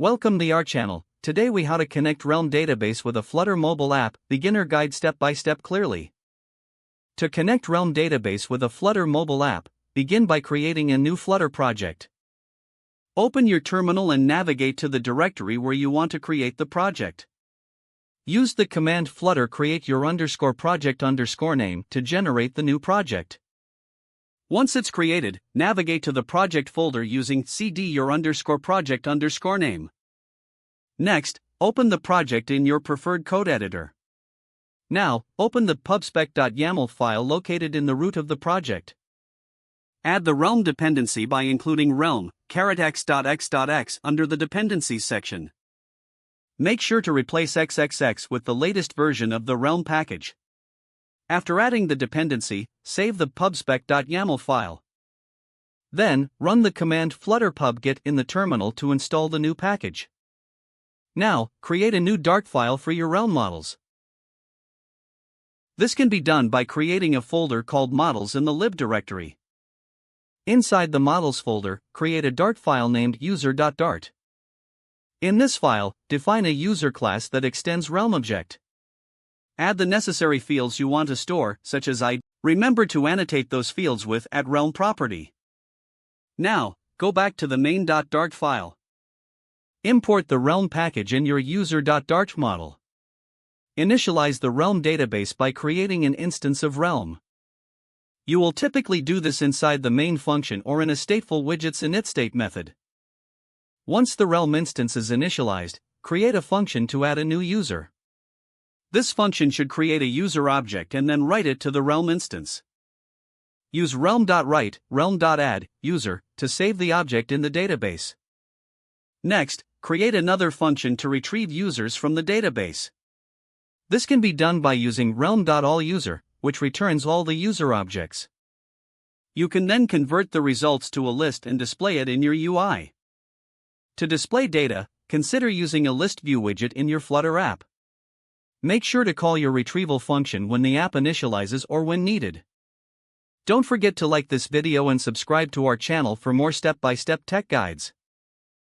Welcome to our channel. Today we how to connect Realm database with a Flutter mobile app, beginner guide step by step clearly. To connect Realm database with a Flutter mobile app, begin by creating a new Flutter project. Open your terminal and navigate to the directory where you want to create the project. Use the command flutter create your _project _name to generate the new project. Once it's created, navigate to the project folder using cd your _project _name. Next, open the project in your preferred code editor. Now, open the pubspec.yaml file located in the root of the project. Add the Realm dependency by including realm x.x.x under the dependencies section. Make sure to replace xxx with the latest version of the Realm package. After adding the dependency, save the pubspec.yaml file. Then, run the command flutter pub-get in the terminal to install the new package. Now, create a new Dart file for your Realm models. This can be done by creating a folder called models in the lib directory. Inside the models folder, create a Dart file named user.dart. In this file, define a user class that extends Realm object. Add the necessary fields you want to store, such as ID. Remember to annotate those fields with @realm property. Now, go back to the main.dart file. Import the Realm package in your user.dart model. Initialize the Realm database by creating an instance of Realm. You will typically do this inside the main function or in a stateful widget's initState method. Once the Realm instance is initialized, create a function to add a new user. This function should create a user object and then write it to the Realm instance. Use realm.write, realm.add, user, to save the object in the database. Next, create another function to retrieve users from the database. This can be done by using realm.allUser, which returns all the user objects. You can then convert the results to a list and display it in your UI. To display data, consider using a list view widget in your Flutter app. Make sure to call your retrieval function when the app initializes or when needed. Don't forget to like this video and subscribe to our channel for more step-by-step tech guides.